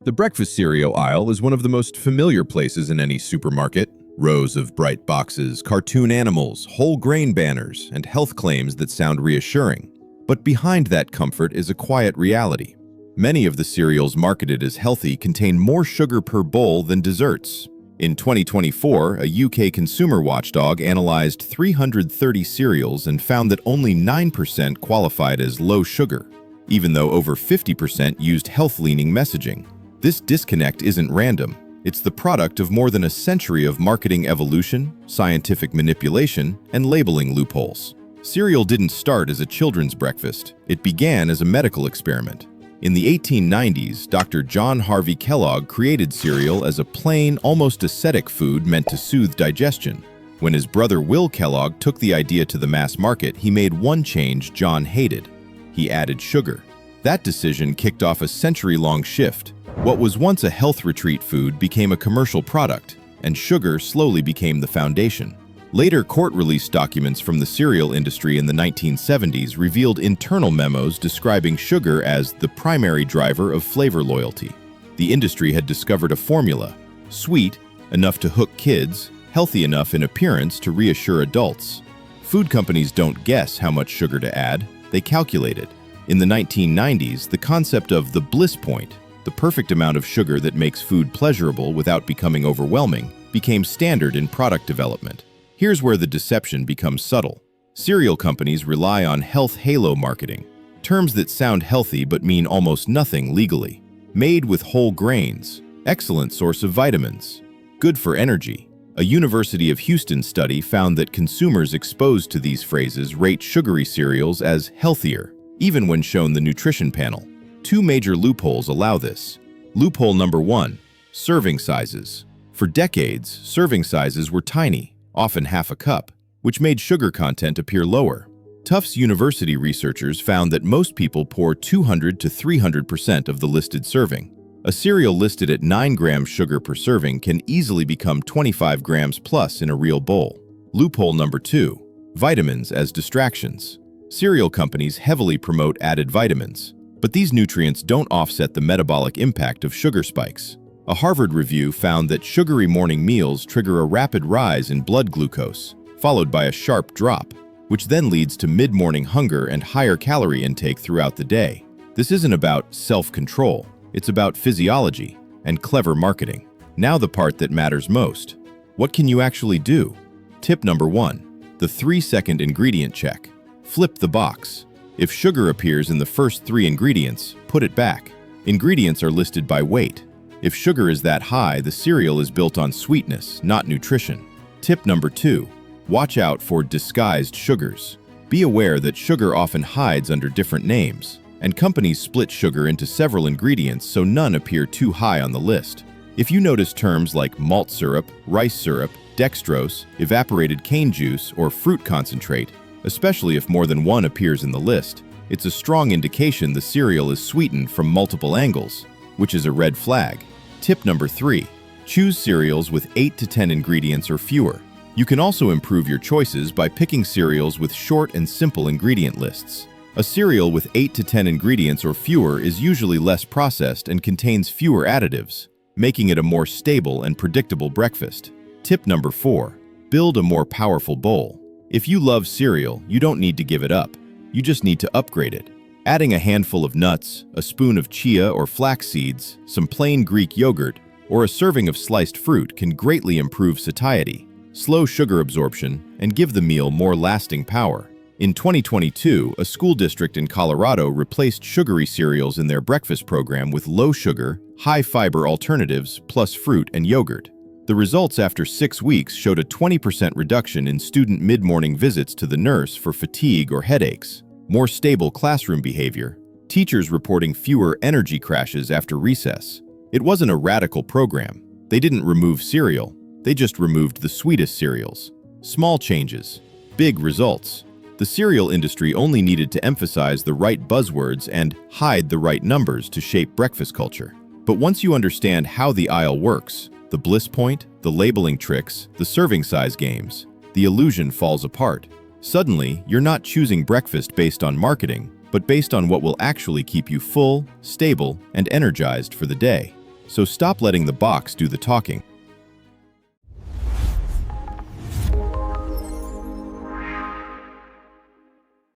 The breakfast cereal aisle is one of the most familiar places in any supermarket. Rows of bright boxes, cartoon animals, whole grain banners, and health claims that sound reassuring. But behind that comfort is a quiet reality. Many of the cereals marketed as healthy contain more sugar per bowl than desserts. In 2024, a UK consumer watchdog analyzed 330 cereals and found that only 9% qualified as low sugar, even though over 50% used health-leaning messaging. This disconnect isn't random. It's the product of more than a century of marketing evolution, scientific manipulation, and labeling loopholes. Cereal didn't start as a children's breakfast. It began as a medical experiment. In the 1890s, Dr. John Harvey Kellogg created cereal as a plain, almost ascetic food meant to soothe digestion. When his brother Will Kellogg took the idea to the mass market, he made one change John hated. He added sugar. That decision kicked off a century-long shift. What was once a health retreat food became a commercial product, and sugar slowly became the foundation. Later court-released documents from the cereal industry in the 1970s revealed internal memos describing sugar as the primary driver of flavor loyalty. The industry had discovered a formula: sweet, enough to hook kids, healthy enough in appearance to reassure adults. Food companies don't guess how much sugar to add, they calculate it. In the 1990s, the concept of the bliss point, the perfect amount of sugar that makes food pleasurable without becoming overwhelming, became standard in product development. Here's where the deception becomes subtle. Cereal companies rely on health halo marketing, terms that sound healthy but mean almost nothing legally. Made with whole grains, excellent source of vitamins, good for energy. A University of Houston study found that consumers exposed to these phrases rate sugary cereals as healthier, even when shown the nutrition panel. Two major loopholes allow this. Loophole number 1, serving sizes. For decades, serving sizes were tiny, often half a cup, which made sugar content appear lower. Tufts University researchers found that most people pour 200 to 300% of the listed serving. A cereal listed at 9 grams sugar per serving can easily become 25 grams plus in a real bowl. Loophole number 2, vitamins as distractions. Cereal companies heavily promote added vitamins, but these nutrients don't offset the metabolic impact of sugar spikes. A Harvard review found that sugary morning meals trigger a rapid rise in blood glucose, followed by a sharp drop, which then leads to mid-morning hunger and higher calorie intake throughout the day. This isn't about self-control, it's about physiology and clever marketing. Now the part that matters most. What can you actually do? Tip number 1, the 3-second ingredient check. Flip the box. If sugar appears in the first 3 ingredients, put it back. Ingredients are listed by weight. If sugar is that high, the cereal is built on sweetness, not nutrition. Tip number 2, watch out for disguised sugars. Be aware that sugar often hides under different names, and companies split sugar into several ingredients so none appear too high on the list. If you notice terms like malt syrup, rice syrup, dextrose, evaporated cane juice, or fruit concentrate, especially if more than one appears in the list, it's a strong indication the cereal is sweetened from multiple angles, which is a red flag. Tip number 3, choose cereals with 8 to 10 ingredients or fewer. You can also improve your choices by picking cereals with short and simple ingredient lists. A cereal with 8 to 10 ingredients or fewer is usually less processed and contains fewer additives, making it a more stable and predictable breakfast. Tip number 4, build a more powerful bowl. If you love cereal, you don't need to give it up. You just need to upgrade it. Adding a handful of nuts, a spoon of chia or flax seeds, some plain Greek yogurt, or a serving of sliced fruit can greatly improve satiety, slow sugar absorption, and give the meal more lasting power. In 2022, a school district in Colorado replaced sugary cereals in their breakfast program with low-sugar, high-fiber alternatives plus fruit and yogurt. The results after 6 weeks showed a 20% reduction in student mid-morning visits to the nurse for fatigue or headaches, more stable classroom behavior, teachers reporting fewer energy crashes after recess. It wasn't a radical program. They didn't remove cereal. They just removed the sweetest cereals. Small changes, big results. The cereal industry only needed to emphasize the right buzzwords and hide the right numbers to shape breakfast culture. But once you understand how the aisle works, the bliss point, the labeling tricks, the serving size games, the illusion falls apart. Suddenly, you're not choosing breakfast based on marketing, but based on what will actually keep you full, stable, and energized for the day. So stop letting the box do the talking